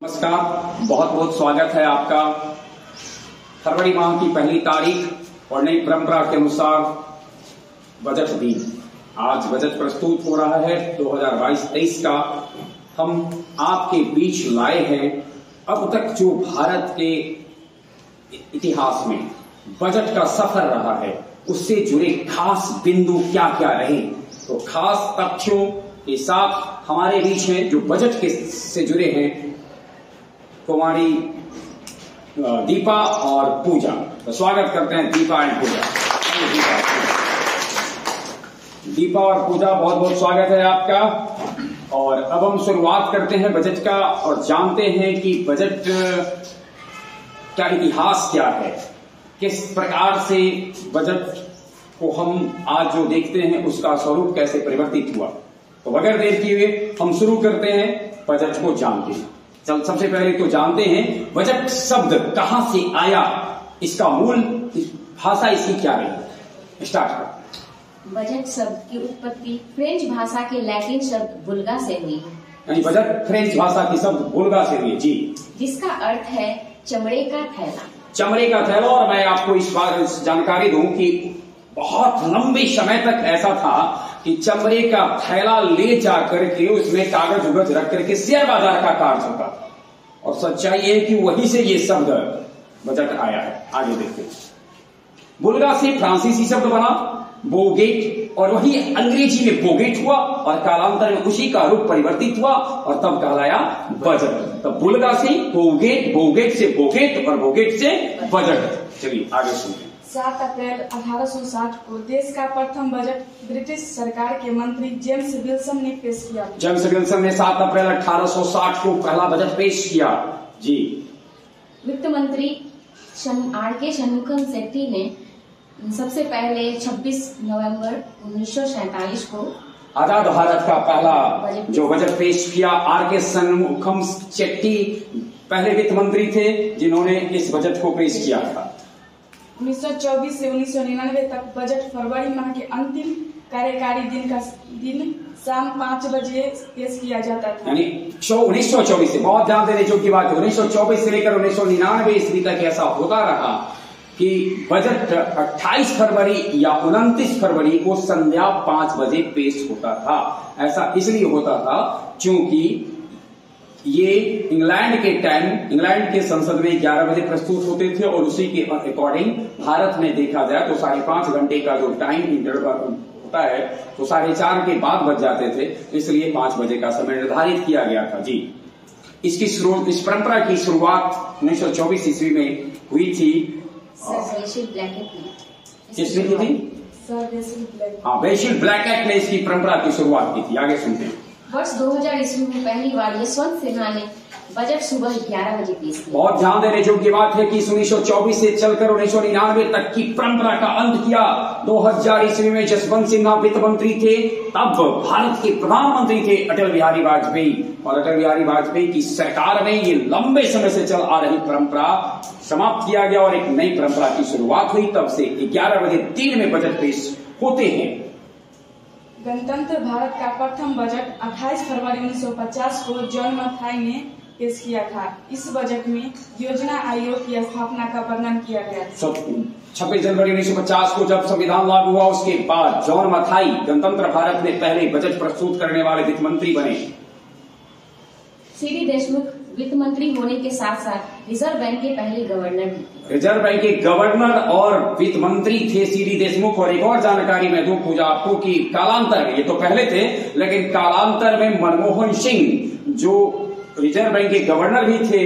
नमस्कार, बहुत बहुत स्वागत है आपका। फरवरी माह की पहली तारीख और नई परंपरा के अनुसार बजट दिन आज बजट प्रस्तुत हो रहा है 2022-23 का। हम आपके बीच लाए हैं अब तक जो भारत के इतिहास में बजट का सफर रहा है उससे जुड़े खास बिंदु क्या क्या रहे। तो खास तथ्यों के साथ हमारे बीच हैं जो बजट के से जुड़े हैं कुमारी दीपा और पूजा। तो स्वागत करते हैं दीपा एंड पूजा। दीपा और पूजा, बहुत बहुत स्वागत है आपका। और अब हम शुरुआत करते हैं बजट का और जानते हैं कि बजट का इतिहास क्या है, किस प्रकार से बजट को हम आज जो देखते हैं उसका स्वरूप कैसे परिवर्तित हुआ। तो बगैर देर किए हम शुरू करते हैं बजट को जानते हैं। सबसे पहले तो जानते हैं बजट शब्द कहां से आया, इसका मूल भाषा इसकी क्या रही। स्टार्ट कर। बजट शब्द की उत्पत्ति फ्रेंच भाषा के लैटिन शब्द बुल्गा से हुई, यानी बजट फ्रेंच भाषा की शब्द बुल्गा से हुई जी, जिसका अर्थ है चमड़े का थैला। चमड़े का थैला। और मैं आपको इस बार जानकारी दूं कि बहुत लंबे समय तक ऐसा था कि चमड़े का थैला ले जाकर के उसमें कागज उगज रख करके शेयर बाजार का कार्य होता था। और सच्चाई है कि वहीं से ये शब्द बजट आया है। आगे देखते हैं। बुल्गा से फ्रांसीसी शब्द बना बोगेट, और वही अंग्रेजी में बोगेट हुआ और कालांतर में उसी का रूप परिवर्तित हुआ और तब कहलाया बजट। तब बुल्गा से बोगेट, बोगेट से बोगेट और बोगेट से बजट। चलिए आगे सुनते हैं। 7 अप्रैल 1860 को देश का प्रथम बजट ब्रिटिश सरकार के मंत्री जेम्स विल्सन ने पेश किया। जेम्स विल्सन ने 7 अप्रैल 1860 को पहला बजट पेश किया जी। वित्त मंत्री आर.के. षणमुखम शेट्टी ने सबसे पहले 26 नवंबर 1947 को आजाद भारत का पहला जो बजट पेश किया। आर.के. षणमुखम शेट्टी पहले वित्त मंत्री थे जिन्होंने इस बजट को पेश किया था। 1924 से 1999 तक बजट फरवरी माह के अंतिम कार्यकारी दिन शाम 5 बजे पेश किया जाता था। यानी 1924 से, बहुत ध्यान देने योग्य बात है, 1924 से लेकर 1999 ईस्वी तक ऐसा होता रहा कि बजट 28 फरवरी या 29 फरवरी को संध्या 5 बजे पेश होता था। ऐसा इसलिए होता था क्योंकि ये इंग्लैंड के संसद में 11 बजे प्रस्तुत होते थे और उसी के अकॉर्डिंग भारत में देखा जाए तो 5.5 घंटे का जो टाइम इंटरवल होता है तो 4:30 के बाद बज जाते थे, इसलिए 5 बजे का समय निर्धारित किया गया था जी। इस परंपरा की शुरुआत 1924 ईस्वी में हुई थी। किसने की थी? हाँ, बेसिल ब्लैकेट ने इसकी परंपरा की शुरुआत की थी। आगे सुनते हैं। वर्ष 2000 ईस्वी में पहली बार यशवंत सिन्हा ने बजट सुबह 11 बजे पेश किया। बहुत ध्यान देने योग्य बात है कि 1924 से चलकर 1999 तक की परंपरा का अंत किया। 2000 ईस्वी में यशवंत सिन्हा वित्त मंत्री थे, तब भारत के प्रधानमंत्री थे अटल बिहारी वाजपेयी, और अटल बिहारी वाजपेयी की सरकार में ये लंबे समय से चल आ रही परंपरा समाप्त किया गया और एक नई परंपरा की शुरुआत हुई। तब से 11 बजे 3 में बजट पेश होते हैं। गणतंत्र भारत का प्रथम बजट 28 फरवरी 1950 को जॉन मथाई ने पेश किया था। इस बजट में योजना आयोग की स्थापना का वर्णन किया गया था। 26 जनवरी 1950 को जब संविधान लागू हुआ उसके बाद जॉन मथाई गणतंत्र भारत में पहले बजट प्रस्तुत करने वाले वित्त मंत्री बने। सीडी देशमुख वित्त मंत्री होने के साथ साथ रिजर्व बैंक के पहले गवर्नर भी थे। रिजर्व बैंक के गवर्नर और वित्त मंत्री थे सीडी देशमुख। और एक और जानकारी मैं दूं पूजा आपको कि कालांतर में, ये तो पहले थे लेकिन कालांतर में मनमोहन सिंह जो रिजर्व बैंक के गवर्नर भी थे,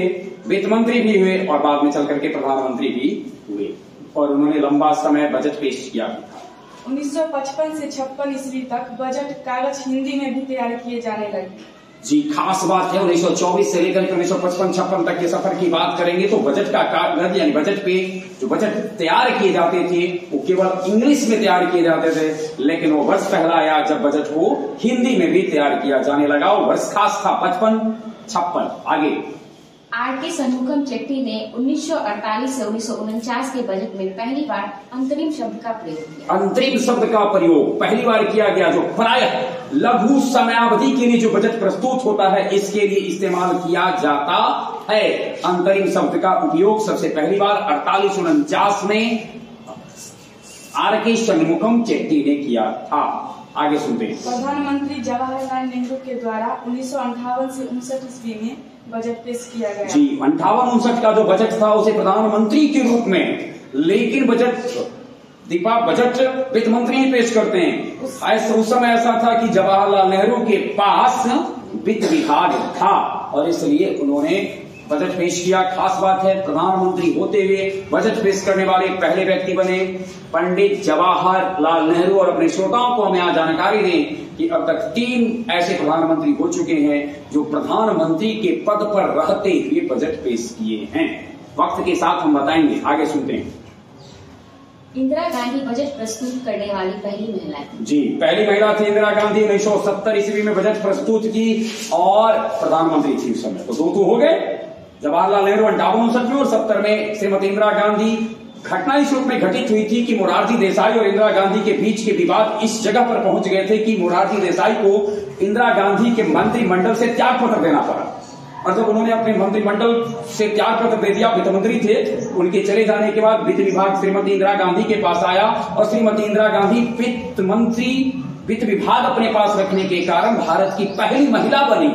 वित्त मंत्री भी हुए और बाद में चल करके प्रधानमंत्री भी हुए और उन्होंने लंबा समय बजट पेश किया था। 1955 से 56 ईस्वी तक बजट कागज हिंदी में भी तैयार किए जाने लगे जी। खास बात है 1924 से लेकर 1955-56 तक के सफर की बात करेंगे तो बजट का कागज यानी बजट पे जो बजट तैयार किए जाते थे वो केवल इंग्लिश में तैयार किए जाते थे, लेकिन वो वर्ष पहला आया जब बजट को हिंदी में भी तैयार किया जाने लगा। वो वर्ष खास था 55-56। आगे आर.के. षणमुखम शेट्टी ने 1948 से 1949 के बजट में पहली बार अंतरिम शब्द का प्रयोग किया। अंतरिम शब्द का प्रयोग पहली बार किया गया जो प्रायः लघु समयावधि के लिए जो बजट प्रस्तुत होता है इसके लिए इस्तेमाल किया जाता है। अंतरिम शब्द का उपयोग सबसे पहली बार 4849 में आर.के. षणमुखम चेट्टी ने किया था। आगे सुनते हैं। प्रधानमंत्री जवाहरलाल नेहरू के द्वारा 1958 से 59 ईस्वी में बजट पेश किया गया। जी, 58-59 का जो बजट था उसे प्रधानमंत्री के रूप में, लेकिन बजट वित्त मंत्री ही पेश करते हैं। उस समय ऐसा था कि जवाहरलाल नेहरू के पास वित्त विभाग था और इसलिए उन्होंने बजट पेश किया। खास बात है, प्रधानमंत्री होते हुए बजट पेश करने वाले पहले व्यक्ति बने पंडित जवाहरलाल नेहरू। और अपने श्रोताओं को हम यहाँ जानकारी दें कि अब तक 3 ऐसे प्रधानमंत्री हो चुके हैं जो प्रधानमंत्री के पद पर रहते हुए बजट पेश किए हैं। वक्त के साथ हम बताएंगे। आगे सुनते हैं। इंदिरा गांधी बजट प्रस्तुत करने वाली पहली महिला थी। जी, पहली महिला थी इंदिरा गांधी। 1970 ईस्वी में बजट प्रस्तुत की और प्रधानमंत्री थी उस समय। तो 2 हो गए, जवाहरलाल नेहरू 58-59 में और 70 में श्रीमती इंदिरा गांधी। घटना इस रूप में घटित हुई थी कि मोरारजी देसाई और इंदिरा गांधी के बीच के विवाद इस जगह पर पहुंच गए थे कि मोरारजी देसाई को इंदिरा गांधी के मंत्रिमंडल से त्याग पत्र देना पड़ा। और जब उन्होंने अपने मंत्रिमंडल से त्याग पत्र दे दिया, वित्त मंत्री थे, उनके चले जाने के बाद वित्त विभाग श्रीमती इंदिरा गांधी के पास आया और श्रीमती इंदिरा गांधी वित्त विभाग अपने पास रखने के कारण भारत की पहली महिला बनी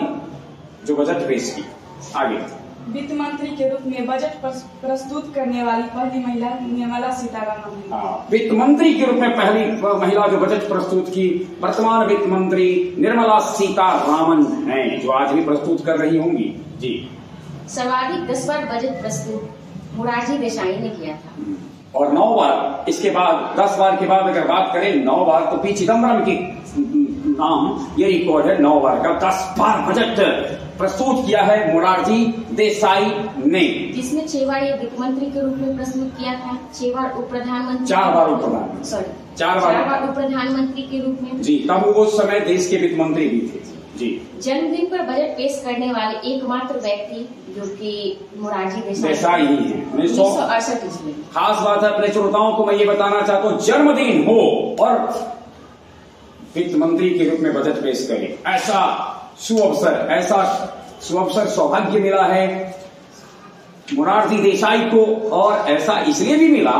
जो बजट पेश की। आगे वित्त मंत्री के रूप में बजट प्रस्तुत करने वाली पहली महिला निर्मला सीतारमण है। वित्त मंत्री के रूप में पहली महिला जो बजट प्रस्तुत की वर्तमान वित्त मंत्री निर्मला सीतारमण हैं, जो आज भी प्रस्तुत कर रही होंगी। जी, सर्वाधिक 10 बार बजट प्रस्तुत मोरारजी देसाई ने किया था और 9 बार। इसके बाद 10 बार के बाद अगर बात करें 9 बार तो पी चिदम्बरम के नाम ये रिकॉर्ड है। 9 बार का 10 बार बजट प्रस्तुत किया है मोरारजी देसाई ने, जिसमें 6 बार ये वित्त मंत्री के रूप में प्रस्तुत किया था, 6 बार उप प्रधानमंत्री, 4 बार उप प्रधानमंत्री, सॉरी 4 बार उप प्रधानमंत्री के रूप में। जी, तब वो उस समय देश के वित्त मंत्री भी थे। जी, जन्मदिन पर बजट पेश करने वाले एकमात्र व्यक्ति जो कि मोरारजी देसाई ही है। 1968 ईस्वी। खास बात है, अपने श्रोताओं को मैं ये बताना चाहता हूँ, जन्मदिन हो और वित्त मंत्री के रूप में बजट पेश करे, ऐसा सुअवसर सौभाग्य मिला है मोरारजी देसाई को। और ऐसा इसलिए भी मिला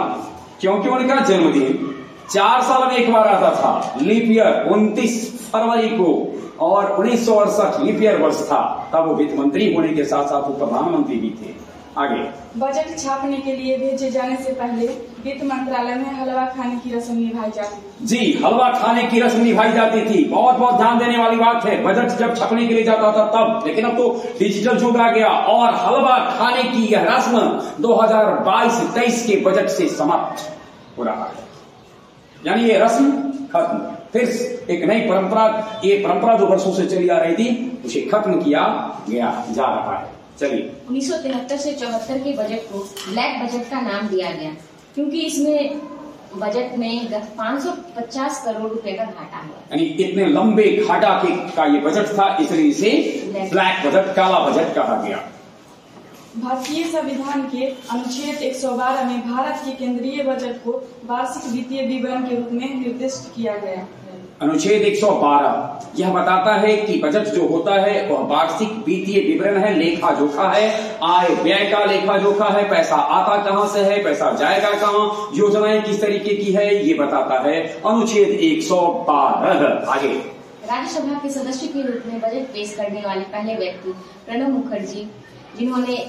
क्योंकि उनका जन्मदिन 4 साल में एक बार आता था, लीप ईयर 29 फरवरी को, और 1968 लीप ईयर वर्ष था। तब वो वित्त मंत्री होने के साथ साथ वो प्रधानमंत्री भी थे। आगे बजट छापने के लिए भेजे जाने से पहले वित्त मंत्रालय में हलवा खाने की रस्म निभाई जाती थी। जी, हलवा खाने की रस्म निभाई जाती थी। बहुत ध्यान देने वाली बात है, बजट जब छपने के लिए जाता था तब, लेकिन अब तो डिजिटल युग आ गया और हलवा खाने की यह रस्म 2022-23 के बजट से समाप्त हो रहा है। यानी ये रस्म खत्म, फिर एक नई परंपरा, ये परंपरा जो वर्षों से चली आ रही थी उसे खत्म किया गया जा रहा है। चलिए, 1973 से 74 के बजट को ब्लैक बजट का नाम दिया गया क्योंकि इसमें बजट में 550 करोड़ रुपए का घाटा है। यानी इतने लंबे घाटा का ये बजट था, इसलिए इसे ब्लैक बजट, काला बजट कहा गया। भारतीय संविधान के अनुच्छेद 112 में भारत के केंद्रीय बजट को वार्षिक वित्तीय विवरण के रूप में निर्दिष्ट किया गया। अनुच्छेद 112 यह बताता है कि बजट जो होता है वह वार्षिक वित्तीय विवरण है, लेखा जोखा है, आय व्यय का लेखा जोखा है, पैसा आता कहां से है, पैसा जाएगा कहां, योजनाएं किस तरीके की है, ये बताता है अनुच्छेद 112। आगे राज्यसभा के सदस्य के रूप में बजट पेश करने वाले पहले व्यक्ति प्रणब मुखर्जी, जिन्होंने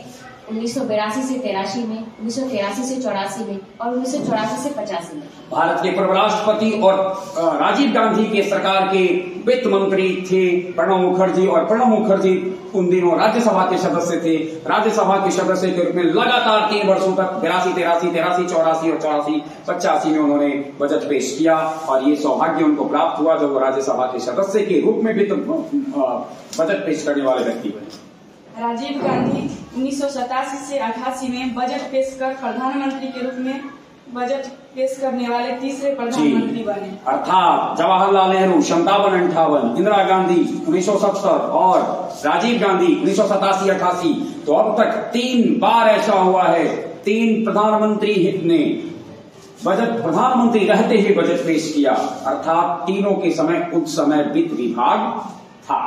1982 से 83 में, 1983 से 84 में और 1984 से 85 में भारत के पूर्व राष्ट्रपति और राजीव गांधी के सरकार के वित्त मंत्री थे प्रणब मुखर्जी। और प्रणब मुखर्जी उन दिनों राज्यसभा के सदस्य थे। राज्यसभा के सदस्य के रूप में लगातार 3 वर्षों तक 82, 83, 83, 84 और 84, 85 में उन्होंने बजट पेश किया और ये सौभाग्य उनको प्राप्त हुआ जब वो राज्यसभा के सदस्य के रूप में बजट पेश करने वाले व्यक्ति बने। राजीव गांधी 1987 से 88 में बजट पेश कर प्रधानमंत्री के रूप में बजट पेश करने वाले तीसरे प्रधानमंत्री बने। अर्थात जवाहरलाल नेहरू 57-58, इंदिरा गांधी 1970 और राजीव गांधी 1987-88। तो अब तक 3 बार ऐसा हुआ है, 3 प्रधानमंत्री ने बजट प्रधानमंत्री रहते ही बजट पेश किया, अर्थात तीनों के समय उस समय वित्त विभाग था।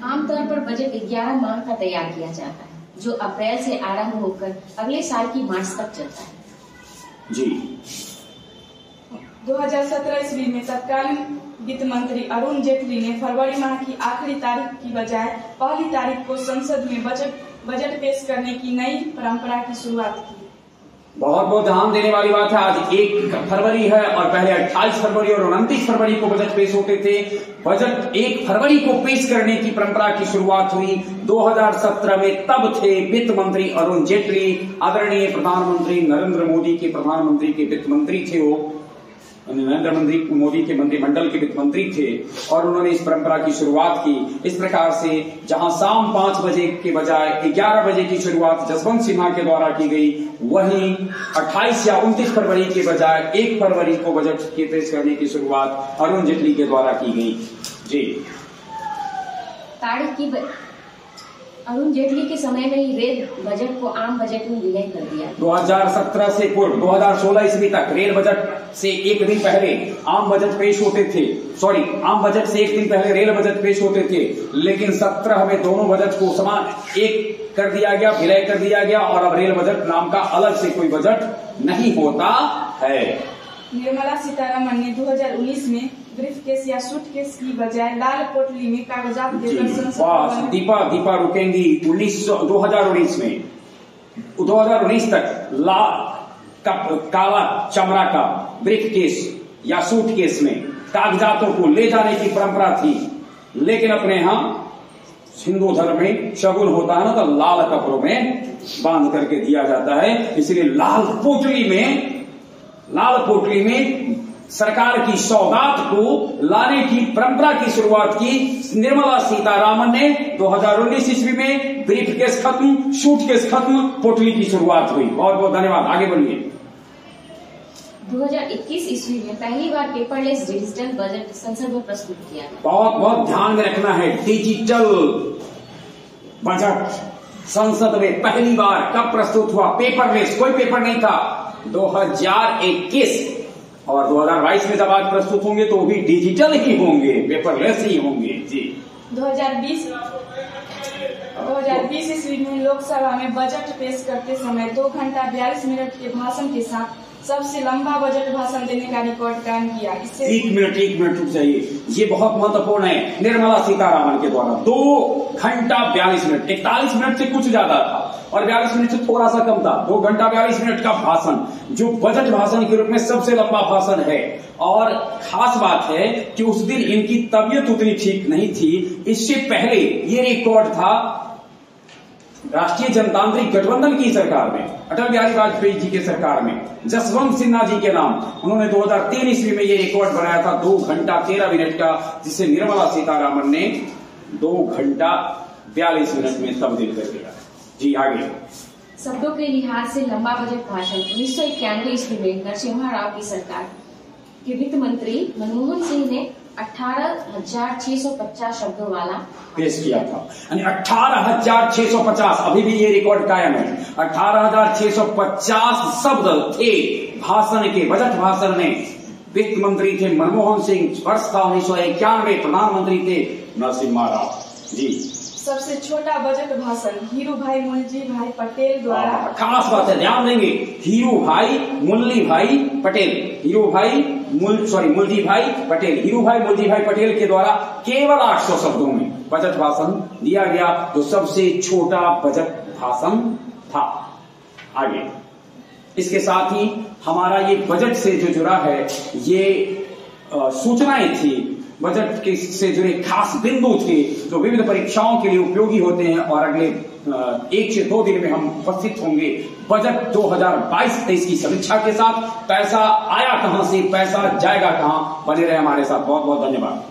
आमतौर पर बजट 11 माह का तैयार किया जाता है, जो अप्रैल से आरंभ होकर अगले साल की मार्च तक चलता है। जी 2017 ईस्वी में तत्कालीन वित्त मंत्री अरुण जेटली ने फरवरी माह की आखिरी तारीख की बजाय पहली तारीख को संसद में बजट पेश करने की नई परंपरा की शुरुआत की। बहुत बहुत ध्यान देने वाली बात है, आज 1 फरवरी है और पहले 28 फरवरी और 29 फरवरी को बजट पेश होते थे। बजट 1 फरवरी को पेश करने की परंपरा की शुरुआत हुई 2017 में। तब थे वित्त मंत्री अरुण जेटली, आदरणीय प्रधानमंत्री नरेंद्र मोदी के प्रधानमंत्री के वित्त मंत्री थे, वो नरेंद्र मोदी के मंत्रिमंडल के वित्त मंत्री थे और उन्होंने इस परंपरा की शुरुआत की। इस प्रकार से जहां शाम 5 बजे के बजाय 11 बजे की शुरुआत जसवंत सिन्हा के द्वारा की गई, वहीं 28 या 29 फरवरी के बजाय 1 फरवरी को बजट के पेश करने की शुरुआत अरुण जेटली के द्वारा की गई। जी तारीख की अरुण जेटली के समय में ही रेल बजट को आम बजट में विलय कर दिया। 2017 से पूर्व 2016 ईस्वी तक रेल बजट से एक दिन पहले आम बजट पेश होते थे, आम बजट से एक दिन पहले रेल बजट पेश होते थे, लेकिन 17 में दोनों बजट को समान एक कर दिया गया, विलय कर दिया गया और अब रेल बजट नाम का अलग से कोई बजट नहीं होता है। निर्मला सीतारमण ने 2019 में ब्रीफकेस या सूटकेस की बजाय लाल पोटली में कागजात देकर संसद दीपा रुकेंगी। 2019 में 2019 तक काला चमड़ा का ब्रीफकेस या सूटकेस में कागजातों को ले जाने की परंपरा थी, लेकिन अपने यहाँ हिंदू धर्म में शगुन होता है ना, तो लाल कपड़ों में बांध करके दिया जाता है। इसलिए लाल पोटली में सरकार की सौगात को लाने की परंपरा की शुरुआत की निर्मला सीतारामन ने। 2019 ईस्वी में ब्रीफकेस खत्म, सूटकेस खत्म, पोटली की शुरुआत हुई। बहुत बहुत धन्यवाद, आगे बढ़िए। 2021 ईस्वी में पहली बार पेपरलेस डिजिटल बजट संसद में प्रस्तुत किया गया। बहुत बहुत ध्यान में रखना है, डिजिटल बजट संसद में पहली बार कब प्रस्तुत हुआ? पेपरलेस, कोई पेपर नहीं था। 2021 और 2022 में जब आज प्रस्तुत होंगे तो भी डिजिटल ही होंगे, पेपरलेस ही होंगे। जी 2020 ईस्वी में लोकसभा में बजट पेश करते समय 2 घंटा 42 मिनट के भाषण के साथ सबसे लंबा बजट भाषण देने का रिकॉर्ड कायम किया। इससे 1 मिनट रुक जाइए, ये बहुत महत्वपूर्ण है। निर्मला सीतारामन के द्वारा 2 घंटा 42 मिनट, 41 मिनट से कुछ ज्यादा था और 42 मिनट से थोड़ा सा कम था। 2 घंटा 42 मिनट का भाषण, जो बजट भाषण के रूप में सबसे लंबा भाषण है। और खास बात है कि उस दिन इनकी तबीयत उतनी ठीक नहीं थी। इससे पहले ये रिकॉर्ड था राष्ट्रीय जनतांत्रिक गठबंधन की सरकार में, अटल बिहारी वाजपेयी जी के सरकार में, जसवंत सिन्हा जी के नाम, उन्होंने 2003 ईस्वी में ये रिकॉर्ड बनाया था 2 घंटा 13 मिनट का, जिसे निर्मला सीतारामन ने 2 घंटा 42 मिनट में तब्दील कर दिया। जी आगे। शब्दों के लिहाज से लंबा बजट भाषण 1991 ईस्वी में नरसिम्हा राव की सरकार के वित्त मंत्री मनमोहन सिंह ने 18,650 शब्दों वाला पेश किया था। यानी 18,650, अभी भी ये रिकॉर्ड कायम है। 18,650 शब्द थे भाषण के, बजट भाषण में। वित्त मंत्री थे मनमोहन सिंह, वर्ष था 1991, प्रधानमंत्री थे नरसिम्हा राव जी। सबसे छोटा बजट भाषण हीरू भाई मुलजी भाई पटेल द्वारा। खास बात है, ध्यान देंगे, हीरू भाई मुलजी भाई पटेल, मुलजी भाई पटेल के द्वारा केवल 800 शब्दों में बजट भाषण दिया गया, जो सबसे छोटा बजट भाषण था। आगे इसके साथ ही हमारा ये बजट से जो जुड़ा है, ये सूचनाएं थी, बजट के से जुड़े खास बिंदु थे जो विविध परीक्षाओं के लिए उपयोगी होते हैं। और अगले 1 से 2 दिन में हम उपस्थित होंगे बजट 2022-23 की समीक्षा के साथ। पैसा आया कहां से, पैसा जाएगा कहां, बने रहे हमारे साथ। बहुत बहुत धन्यवाद।